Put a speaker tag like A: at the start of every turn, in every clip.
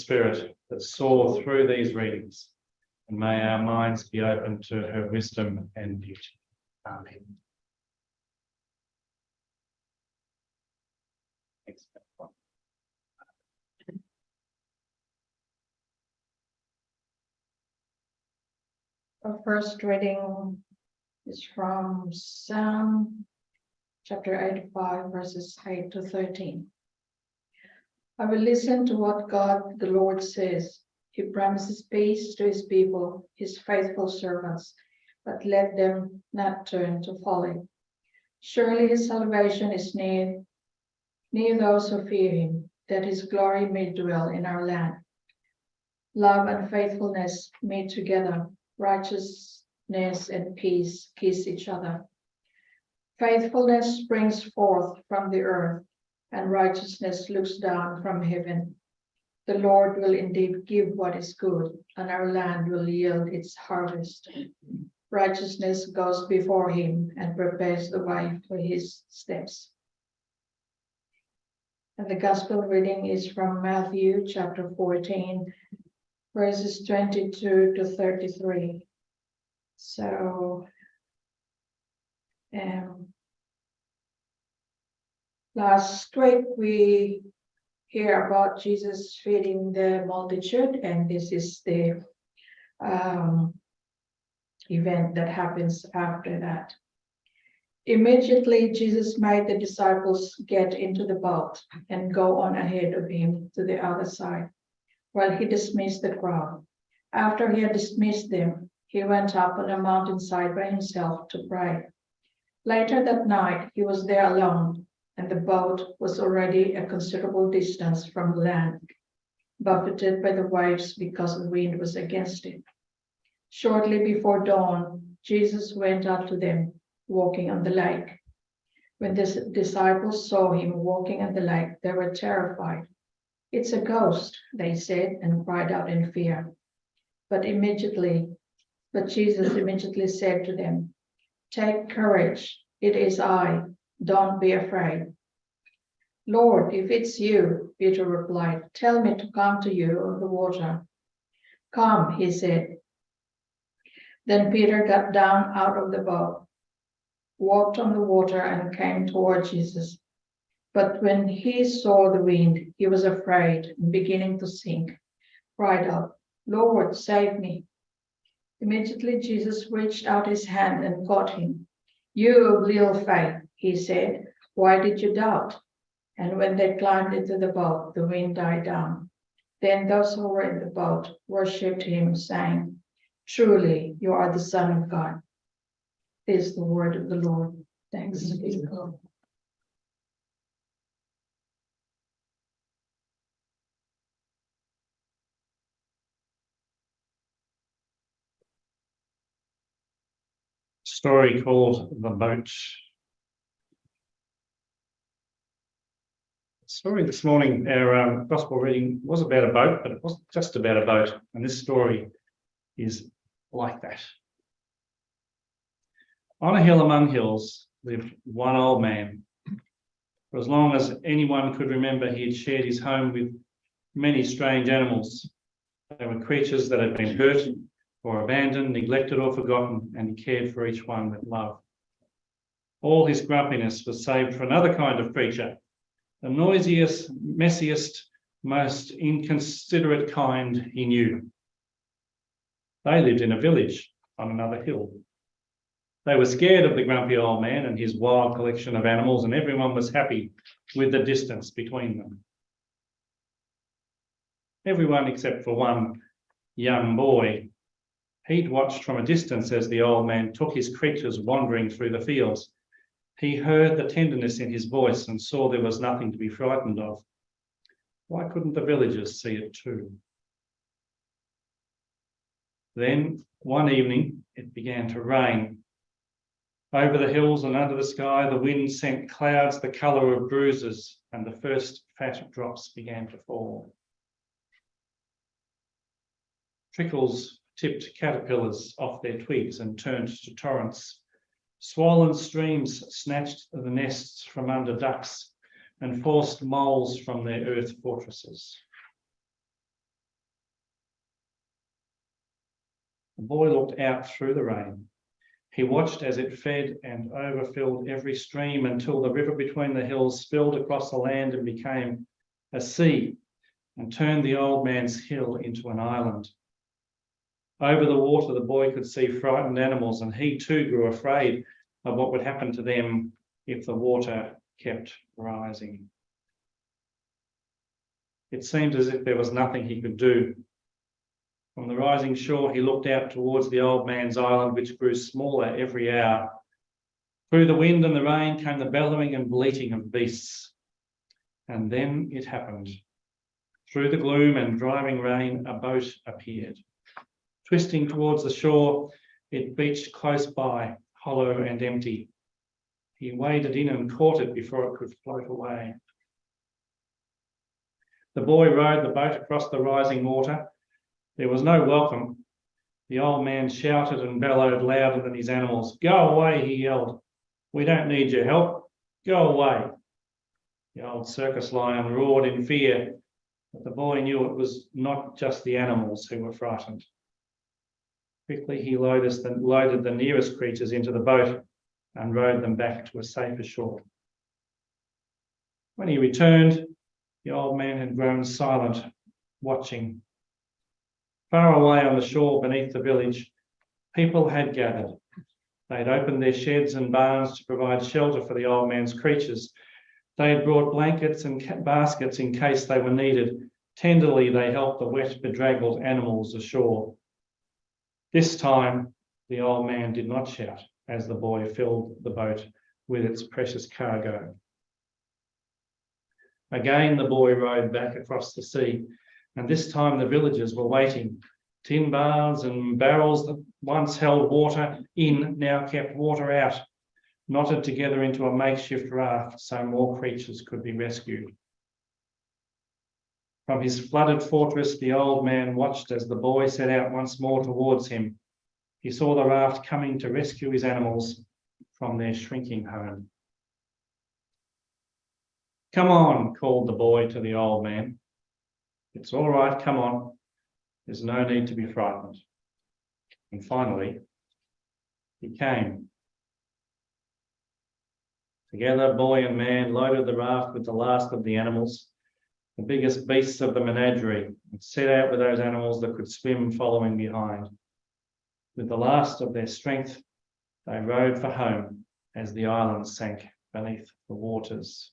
A: Spirit that soar through these readings, and may our minds be open to her wisdom and beauty. Amen. Thanks.
B: Our first reading is from Psalm chapter 85, verses 8 to 13. I will listen to what God the Lord says. He promises peace to his people, his faithful servants, but let them not turn to folly. Surely his salvation is near those who fear him, that his glory may dwell in our land. Love and faithfulness meet together, righteousness and peace kiss each other. Faithfulness springs forth from the earth, and righteousness looks down from heaven. The Lord will indeed give what is good, and our land will yield its harvest. Righteousness goes before him and prepares the way for his steps. And the gospel reading is from Matthew chapter 14, verses 22 to 33. So, last week we hear about Jesus feeding the multitude, and this is the event that happens after that. Immediately, Jesus made the disciples get into the boat and go on ahead of him to the other side, while he dismissed the crowd. After he had dismissed them, he went up on a mountainside by himself to pray. Later that night, he was there alone, and the boat was already a considerable distance from land, buffeted by the waves because the wind was against it. Shortly before dawn, Jesus went up to them, walking on the lake. When the disciples saw him walking on the lake, they were terrified. "It's a ghost," they said, and cried out in fear. But Jesus immediately said to them, "Take courage, it is I, don't be afraid." "Lord, if it's you," Peter replied, "tell me to come to you on the water." "Come," he said. Then Peter got down out of the boat, walked on the water, and came toward Jesus. But when he saw the wind, he was afraid, and beginning to sink, cried out, "Lord, save me." Immediately Jesus reached out his hand and caught him. "You of little faith," he said, "why did you doubt?" And when they climbed into the boat, the wind died down. Then those who were in the boat worshipped him, saying, "Truly, you are the Son of God." This is the word of the Lord. Thanks be to God.
A: Story called The Boat. The story this morning, our gospel reading was about a boat, but it wasn't just about a boat. And this story is like that. On a hill among hills lived one old man. For as long as anyone could remember, he had shared his home with many strange animals. They were creatures that had been hurt or abandoned, neglected or forgotten, and he cared for each one with love. All his grumpiness was saved for another kind of creature, the noisiest, messiest, most inconsiderate kind he knew. They lived in a village on another hill. They were scared of the grumpy old man and his wild collection of animals, and everyone was happy with the distance between them. Everyone except for one young boy. He'd watched from a distance as the old man took his creatures wandering through the fields. He heard the tenderness in his voice and saw there was nothing to be frightened of. Why couldn't the villagers see it too? Then, one evening, it began to rain. Over the hills and under the sky, the wind sent clouds the colour of bruises, and the first fat drops began to fall. Trickles tipped caterpillars off their twigs and turned to torrents. Swollen streams snatched the nests from under ducks and forced moles from their earth fortresses. The boy looked out through the rain. He watched as it fed and overfilled every stream until the river between the hills spilled across the land and became a sea and turned the old man's hill into an island. Over the water, the boy could see frightened animals, and he too grew afraid of what would happen to them if the water kept rising. It seemed as if there was nothing he could do. From the rising shore, he looked out towards the old man's island, which grew smaller every hour. Through the wind and the rain came the bellowing and bleating of beasts. And then it happened. Through the gloom and driving rain, a boat appeared. Twisting towards the shore, it beached close by, hollow and empty. He waded in and caught it before it could float away. The boy rowed the boat across the rising water. There was no welcome. The old man shouted and bellowed louder than his animals. "Go away," he yelled. "We don't need your help. Go away." The old circus lion roared in fear, but the boy knew it was not just the animals who were frightened. Quickly he loaded the nearest creatures into the boat and rowed them back to a safer shore. When he returned, the old man had grown silent, watching. Far away on the shore beneath the village, people had gathered. They had opened their sheds and barns to provide shelter for the old man's creatures. They had brought blankets and baskets in case they were needed. Tenderly, they helped the wet, bedraggled animals ashore. This time, the old man did not shout as the boy filled the boat with its precious cargo. Again, the boy rowed back across the sea, and this time the villagers were waiting. Tin bars and barrels that once held water in now kept water out, knotted together into a makeshift raft so more creatures could be rescued. From his flooded fortress, the old man watched as the boy set out once more towards him. He saw the raft coming to rescue his animals from their shrinking home. "Come on," called the boy to the old man. "It's all right, come on. There's no need to be frightened." And finally, he came. Together, boy and man loaded the raft with the last of the animals, the biggest beasts of the menagerie, and set out with those animals that could swim following behind. With the last of their strength, they rowed for home as the island sank beneath the waters.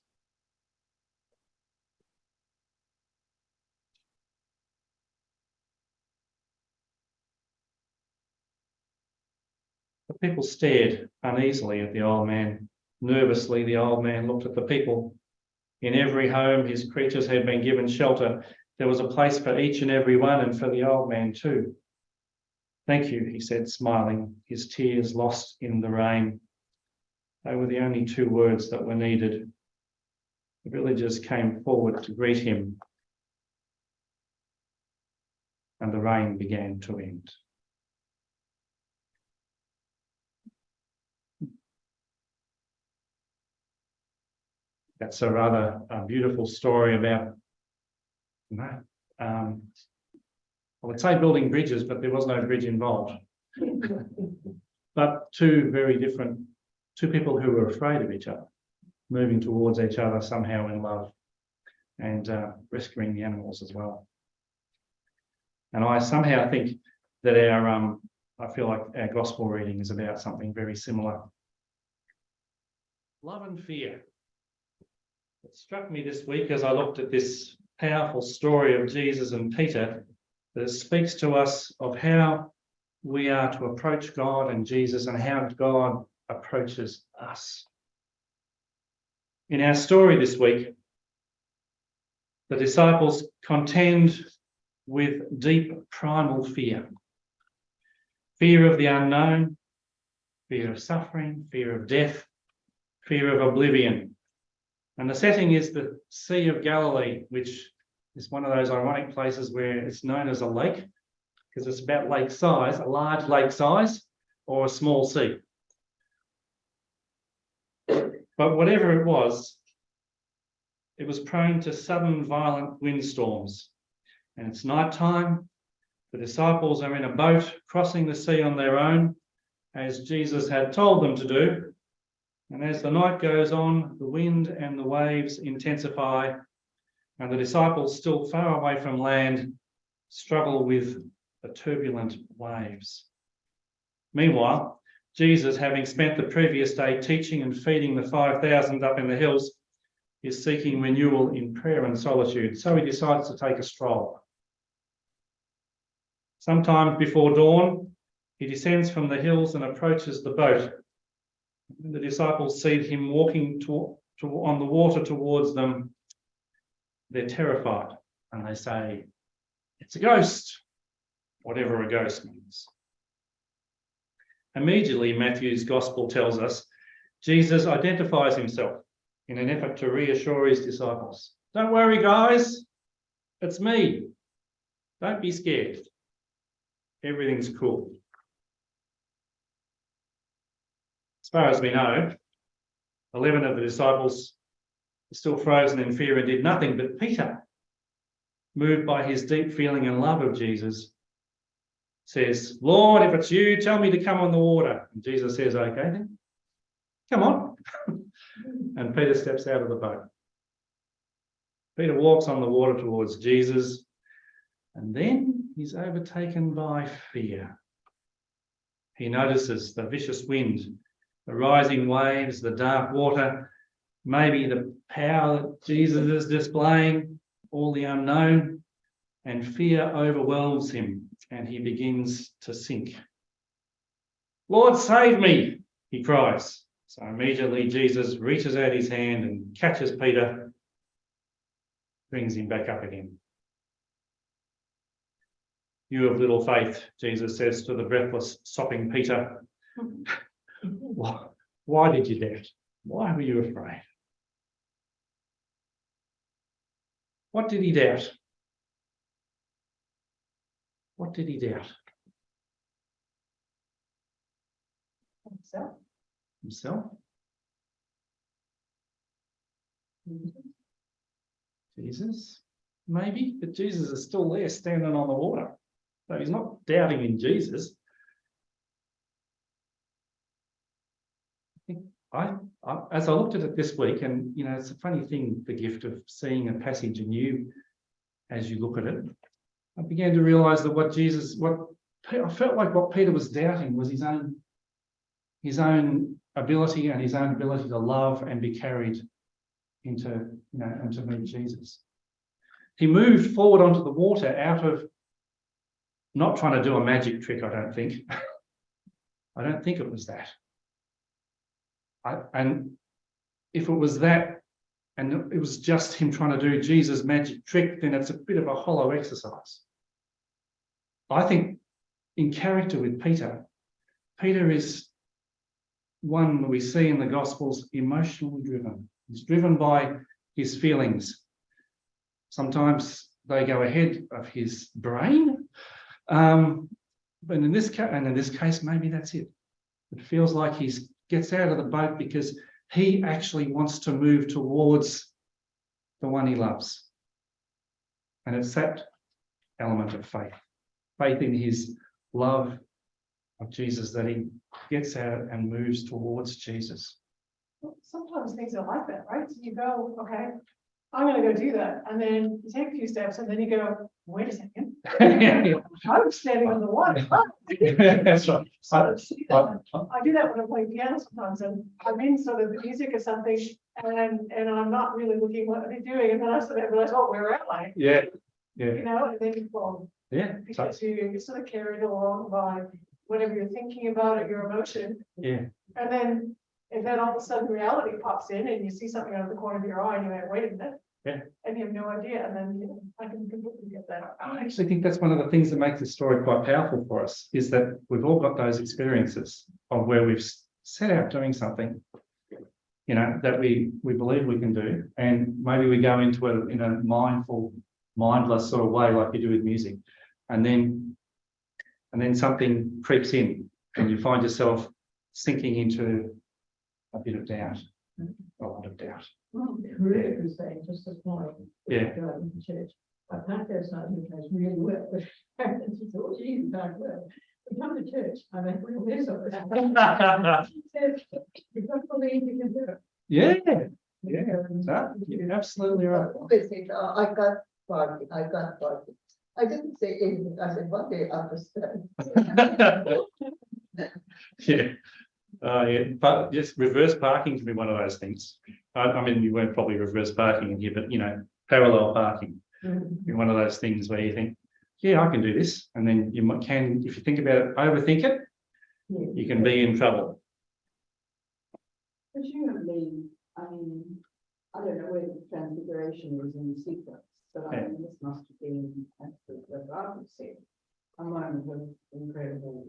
A: The people stared uneasily at the old man. Nervously, the old man looked at the people. In every home, his creatures had been given shelter. There was a place for each and every one, and for the old man too. "Thank you," he said, smiling, his tears lost in the rain. They were the only two words that were needed. The villagers came forward to greet him, and the rain began to end. That's a rather beautiful story about, I would say building bridges, but there was no bridge involved. But two people who were afraid of each other, moving towards each other somehow in love, and rescuing the animals as well. And I somehow think that I feel like our gospel reading is about something very similar. Love and fear. It struck me this week as I looked at this powerful story of Jesus and Peter, that it speaks to us of how we are to approach God and Jesus and how God approaches us. In our story this week, the disciples contend with deep primal fear. Fear of the unknown, fear of suffering, fear of death, fear of oblivion. And the setting is the Sea of Galilee, which is one of those ironic places where it's known as a lake, because it's about lake size, a large lake size, or a small sea. But whatever it was prone to sudden violent windstorms. And it's nighttime, The disciples are in a boat crossing the sea on their own, as Jesus had told them to do. And as the night goes on, the wind and the waves intensify, and the disciples, still far away from land, struggle with the turbulent waves. Meanwhile, Jesus, having spent the previous day teaching and feeding the 5,000 up in the hills, is seeking renewal in prayer and solitude. So he decides to take a stroll. Sometime before dawn, he descends from the hills and approaches the boat. When the disciples see him walking on the water towards them, they're terrified and they say, "It's a ghost," whatever a ghost means. Immediately, Matthew's gospel tells us Jesus identifies himself in an effort to reassure his disciples. "Don't worry, guys, it's me. Don't be scared. Everything's cool." As far as we know, 11 of the disciples were still frozen in fear and did nothing, but Peter, moved by his deep feeling and love of Jesus, says, "Lord, if it's you, tell me to come on the water." And Jesus says, "Okay then, come on." And Peter steps out of the boat. Peter walks on the water towards Jesus, and then he's overtaken by fear. He notices the vicious wind, the rising waves, the dark water, maybe the power that Jesus is displaying, all the unknown, and fear overwhelms him and he begins to sink. "Lord, save me," he cries. So immediately Jesus reaches out his hand and catches Peter, brings him back up again. "You of little faith," Jesus says to the breathless, sopping Peter. Why did you doubt? Why were you afraid? What did he doubt? What did he doubt? Himself? Jesus? Maybe, but Jesus is still there standing on the water. So he's not doubting in Jesus. As I looked at it this week, and it's a funny thing, the gift of seeing a passage anew as you look at it, I began to realise that I felt like what Peter was doubting was his own ability and his own ability to love and be carried into, and to meet Jesus. He moved forward onto the water out of not trying to do a magic trick, I don't think. I don't think it was that. And if it was that, and it was just him trying to do Jesus' magic trick, then it's a bit of a hollow exercise. I think in character with Peter is one that we see in the Gospels emotionally driven. He's driven by his feelings. Sometimes they go ahead of his brain. But in this case, maybe that's it. It feels like he gets out of the boat because he actually wants to move towards the one he loves. And it's that element of faith in his love of Jesus that he gets out and moves towards Jesus.
C: Sometimes things are like that, right? So you go, okay, I'm going to go do that. And then you take a few steps and then you go, wait a second. I'm standing on the water.
A: That's right.
C: I do that when I play piano sometimes, and I'm in sort of the music or something, and I'm not really looking what they're doing, and then I sort of realize, oh, where am I?
A: Yeah.
C: And then you fall.
A: Yeah.
C: Because you're sort of carried along by whatever you're thinking about or your emotion.
A: Yeah.
C: And then all of a sudden reality pops in and you see something out of the corner of your eye and you're like, wait a minute.
A: Yeah.
C: And you have no idea. And then I can completely get that.
A: I actually think that's one of the things that makes this story quite powerful for us, is that we've all got those experiences of where we've set out doing something, that we believe we can do. And maybe we go into it in a mindful, mindless sort of way, like you do with music. And then something creeps in and you find yourself sinking into a bit of doubt, a lot of doubt.
D: Really saying just this morning.
A: Yeah.
D: Going to church,
C: My parents not who knows really well, but parents just thought, geez, don't well. We come to church, I make real mess of it. She said, you don't believe you can do it.
A: Yeah, no, you're absolutely right.
D: They said, I got party. I didn't say anything. I said, what they understand.
A: Yeah. Yeah, but yes, reverse parking can be one of those things. I mean, you weren't probably reverse parking in here, but parallel parking be one of those things where you think, yeah, I can do this, and then can, if you think about it, overthink it, you can be in trouble.
E: Presumably, I mean, I don't know where the transfiguration is in the sequence, but I mean, this must have been, as the Bible said, a moment of incredible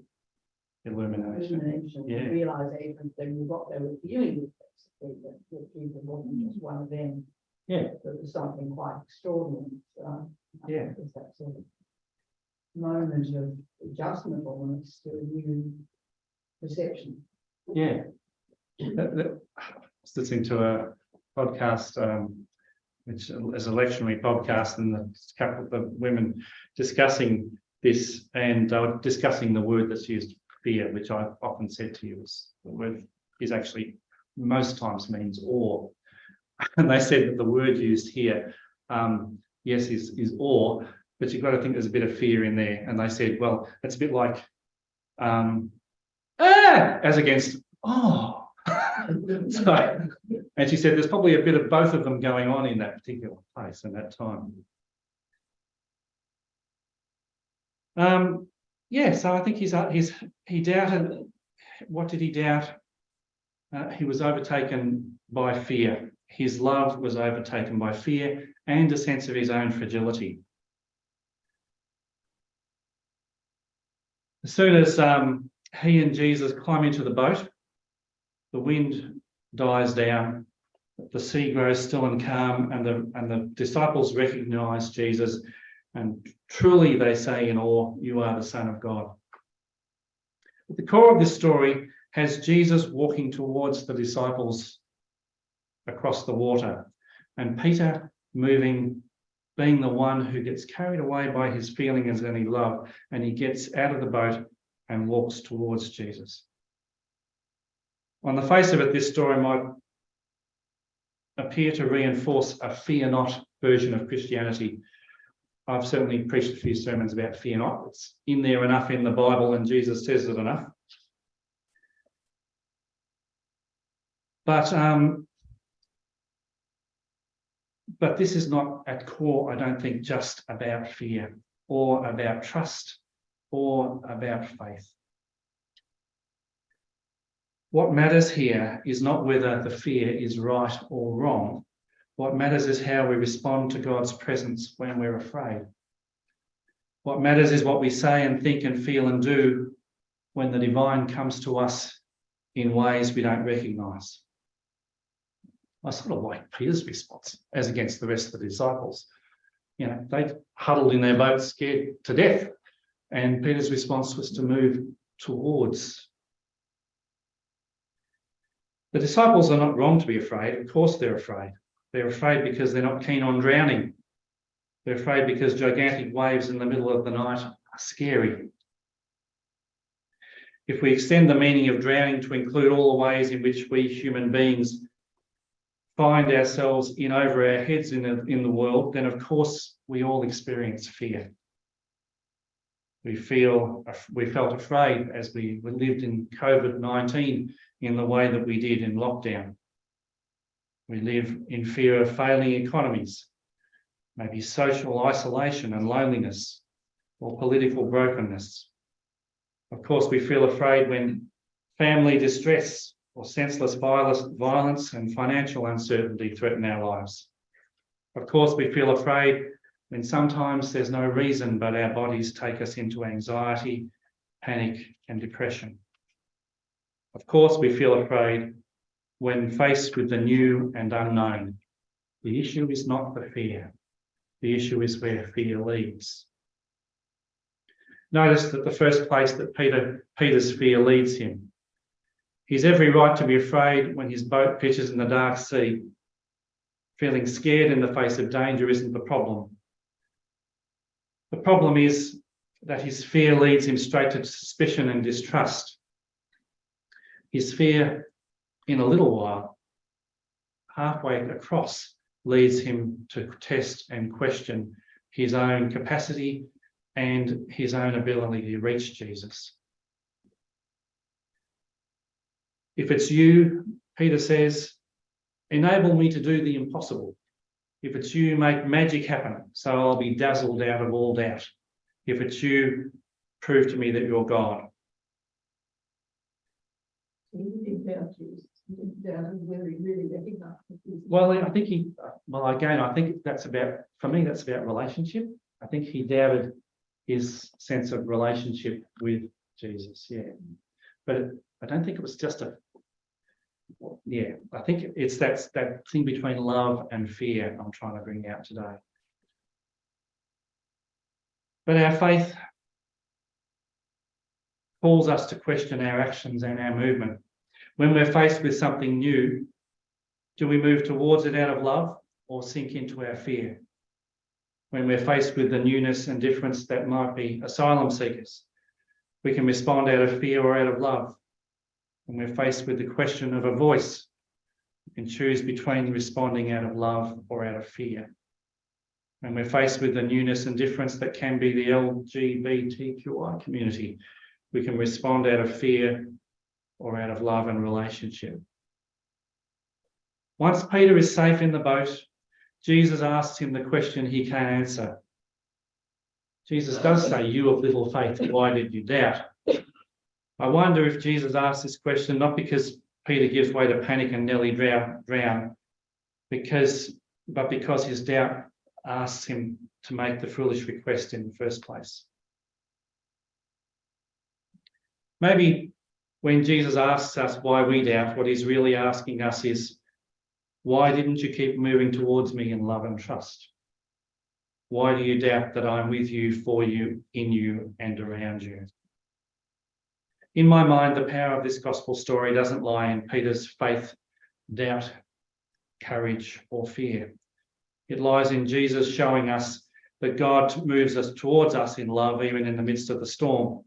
A: Illumination. Yeah.
E: realization that what they were dealing with, basically, that Jesus wasn't just one of them.
A: Yeah.
E: It was something quite extraordinary. So,
A: Yeah.
E: it was that sort of moment of adjustment almost to a new perception.
A: Yeah. I was listening to a podcast, which is a lectionary podcast, and a couple of the women discussing this, and discussing the word that's used, fear, which I've often said to you is the word is actually most times means awe. And they said that the word used here, yes, is awe, but you've got to think there's a bit of fear in there. And they said, well, it's a bit like as against oh. So, and she said there's probably a bit of both of them going on in that particular place and that time. Yeah, so I think he doubted. What did he doubt? He was overtaken by fear. His love was overtaken by fear and a sense of his own fragility. As soon as he and Jesus climb into the boat, the wind dies down, the sea grows still and calm, and the disciples recognize Jesus, and truly they say in awe, "You are the Son of God." At the core of this story has Jesus walking towards the disciples across the water, and Peter moving, being the one who gets carried away by his feelings and his love, and he gets out of the boat and walks towards Jesus. On the face of it, this story might appear to reinforce a fear not version of Christianity. I've certainly preached a few sermons about fear not. It's in there enough in the Bible, and Jesus says it enough. But this is not at core, I don't think, just about fear or about trust or about faith. What matters here is not whether the fear is right or wrong. What matters is how we respond to God's presence when we're afraid. What matters is what we say and think and feel and do when the divine comes to us in ways we don't recognise. I sort of like Peter's response as against the rest of the disciples. They huddled in their boats scared to death, and Peter's response was to move towards. The disciples are not wrong to be afraid. Of course they're afraid. They're afraid because they're not keen on drowning. They're afraid because gigantic waves in the middle of the night are scary. If we extend the meaning of drowning to include all the ways in which we human beings find ourselves in over our heads in the world, then of course we all experience fear. We felt afraid as we lived in COVID-19 in the way that we did in lockdown. We live in fear of failing economies, maybe social isolation and loneliness, or political brokenness. Of course, we feel afraid when family distress or senseless violence and financial uncertainty threaten our lives. Of course, we feel afraid when sometimes there's no reason, but our bodies take us into anxiety, panic, and depression. Of course, we feel afraid when faced with the new and unknown. The issue is not the fear. The issue is where fear leads. Notice that the first place that Peter's fear leads him. He's every right to be afraid when his boat pitches in the dark sea. Feeling scared in the face of danger isn't the problem. The problem is that his fear leads him straight to suspicion and distrust. His fear, in a little while, halfway across, leads him to test and question his own capacity and his own ability to reach Jesus. If it's you, Peter says, enable me to do the impossible. If it's you, make magic happen, so I'll be dazzled out of all doubt. If it's you, prove to me that you're God.
D: He didn't doubt Jesus. He didn't doubt whether he really recognized Jesus.
A: Well, I think that's about, for me, that's about relationship. I think he doubted his sense of relationship with Jesus, yeah. But I don't think it was just I think it's that thing between love and fear I'm trying to bring out today. But our faith calls us to question our actions and our movement. When we're faced with something new, do we move towards it out of love or sink into our fear? When we're faced with the newness and difference that might be asylum seekers, we can respond out of fear or out of love. When we're faced with the question of a voice, we can choose between responding out of love or out of fear. When we're faced with the newness and difference that can be the LGBTQI community, we can respond out of fear or out of love and relationship. Once Peter is safe in the boat, Jesus asks him the question he can't answer. Jesus does say, "You of little faith, why did you doubt?" I wonder if Jesus asked this question not because Peter gives way to panic and nearly drown, but because his doubt asks him to make the foolish request in the first place. Maybe when Jesus asks us why we doubt, what he's really asking us is, why didn't you keep moving towards me in love and trust? Why do you doubt that I'm with you, for you, in you, and around you? In my mind, the power of this gospel story doesn't lie in Peter's faith, doubt, courage, or fear. It lies in Jesus showing us that God moves us towards us in love, even in the midst of the storm.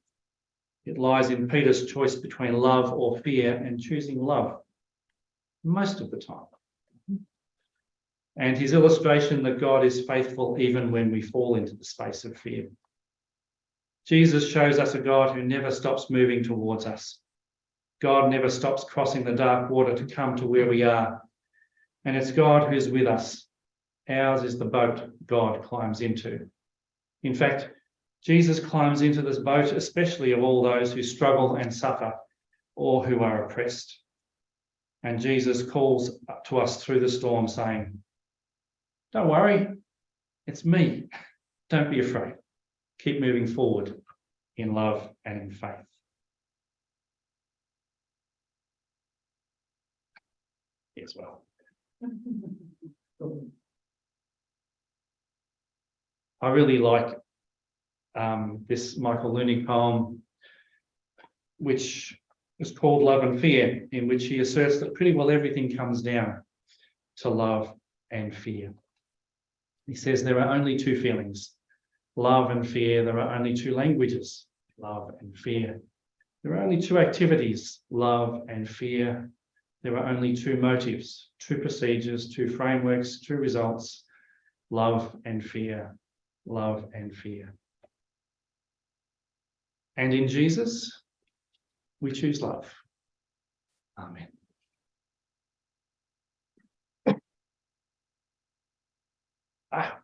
A: It lies in Peter's choice between love or fear and choosing love most of the time. And his illustration that God is faithful even when we fall into the space of fear. Jesus shows us a God who never stops moving towards us. God never stops crossing the dark water to come to where we are. And it's God who's with us. Ours is the boat God climbs into. In fact, Jesus climbs into this boat, especially of all those who struggle and suffer or who are oppressed. And Jesus calls to us through the storm saying, "Don't worry, it's me. Don't be afraid. Keep moving forward in love and in faith." As well. I really like this Michael Leunig poem, which is called Love and Fear, in which he asserts that pretty well everything comes down to love and fear. He says there are only two feelings, love and fear. There are only two languages, love and fear. There are only two activities, love and fear. There are only two motives, two procedures, two frameworks, two results, love and fear, love and fear. And in Jesus, we choose love. Amen. Ah.